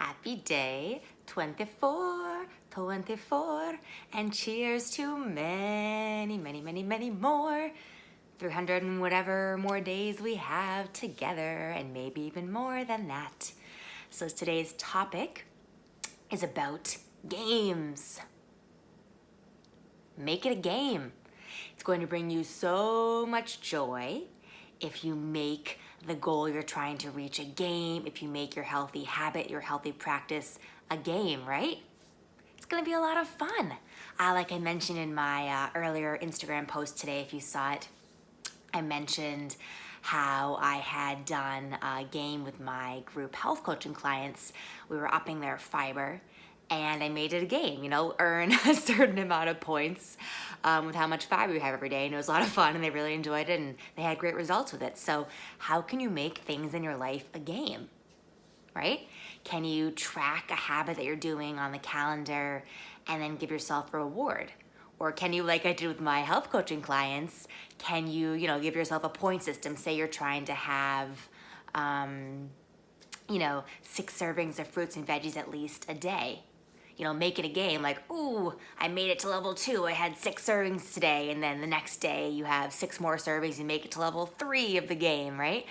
Happy day 24, 24, and cheers to many, many, many, many more. 300 and whatever more days we have together, and maybe even more than that. So today's topic is about games. Make it a game. It's going to bring you so much joy if you make the goal you're trying to reach a game, if you make your healthy habit, your healthy practice a game, right? It's gonna be a lot of fun. Like I mentioned in my earlier Instagram post today, if you saw it, I mentioned how I had done a game with my group health coaching clients. We were upping their fiber, and I made it a game, earn a certain amount of points with how much fiber you have every day. And it was a lot of fun, and they really enjoyed it, and they had great results with it. So how can you make things in your life a game, right? Can you track a habit that you're doing on the calendar and then give yourself a reward? Or can you, like I did with my health coaching clients, can you, give yourself a point system? Say you're trying to have, 6 servings of fruits and veggies at least a day. Make it a game, like, ooh, I made it to level 2, I had 6 servings today, and then the next day you have 6 more servings and make it to level 3 of the game, right?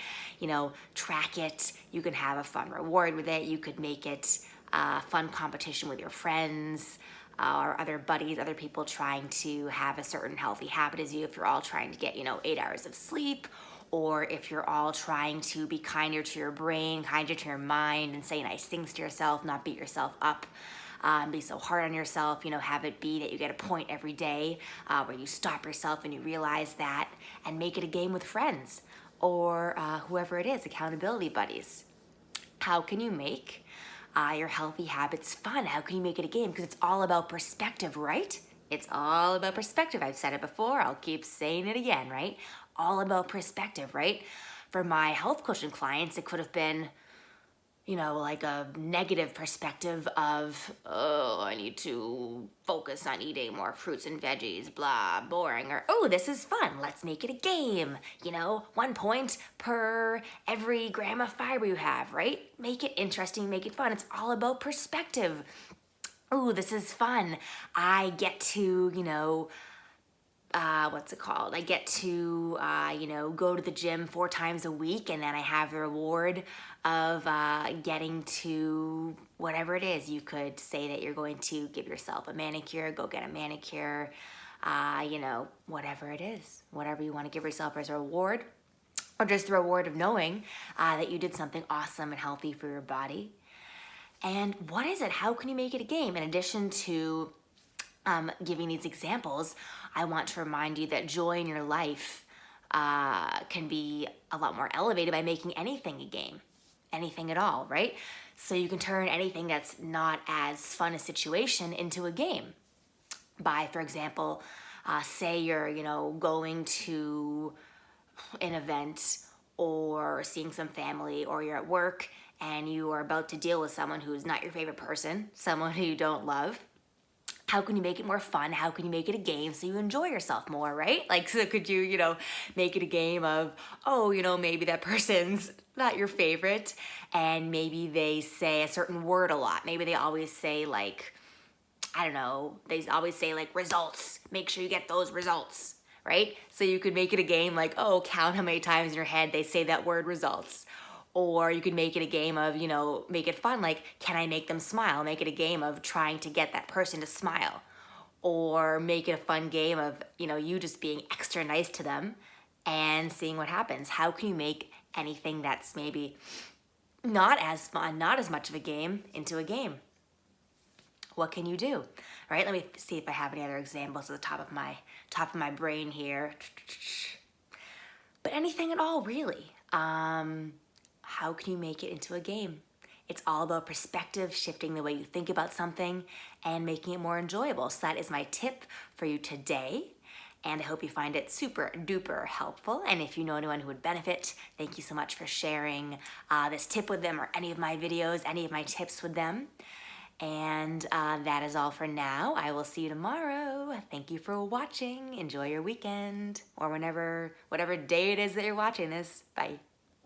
Track it. You can have a fun reward with it. You could make it a fun competition with your friends, or other buddies, other people trying to have a certain healthy habit as you, if you're all trying to get, 8 hours of sleep, or if you're all trying to be kinder to your brain, kinder to your mind, and say nice things to yourself, not beat yourself up, be so hard on yourself, have it be that you get a point every day where you stop yourself and you realize that, and make it a game with friends, or whoever it is, accountability buddies. How can you make your healthy habits fun? How can you make it a game? Because it's all about perspective, right? It's all about perspective. I've said it before. I'll keep saying it again, right? All about perspective, right? For my health coaching clients, it could have been, like a negative perspective of, oh, I need to focus on eating more fruits and veggies, blah, boring. Or, oh, this is fun. Let's make it a game. 1 point per every gram of fiber you have, right? Make it interesting, make it fun. It's all about perspective. Oh, this is fun. I get to, I get to, go to the gym 4 times a week, and then I have the reward of getting to whatever it is. You could say that you're going to give yourself a manicure, go get a manicure, whatever it is, whatever you want to give yourself as a reward, or just the reward of knowing that you did something awesome and healthy for your body. And what is it? How can you make it a game? In addition to giving these examples, I want to remind you that joy in your life can be a lot more elevated by making anything a game, anything at all, right? So you can turn anything that's not as fun a situation into a game by, for example, say you're, going to an event or seeing some family, or you're at work and you are about to deal with someone who's not your favorite person, someone who you don't love. How can you make it more fun? How can you make it a game so you enjoy yourself more, right? Like, so could you, make it a game of, oh, maybe that person's not your favorite, and maybe they say a certain word a lot. Maybe they always say, like, I don't know, they always say, like, results. Make sure you get those results, right? So you could make it a game like, oh, count how many times in your head they say that word results. Or you could make it a game of, make it fun, like, can I make them smile? Make it a game of trying to get that person to smile. Or make it a fun game of, you just being extra nice to them and seeing what happens. How can you make anything that's maybe not as fun, not as much of a game, into a game? What can you do? All right, let me see if I have any other examples at the top of my brain here. But anything at all, really. How can you make it into a game? It's all about perspective, shifting the way you think about something and making it more enjoyable. So that is my tip for you today. And I hope you find it super duper helpful. And if you know anyone who would benefit, thank you so much for sharing this tip with them, or any of my videos, any of my tips with them. And that is all for now. I will see you tomorrow. Thank you for watching. Enjoy your weekend, or whatever day it is that you're watching this. Bye.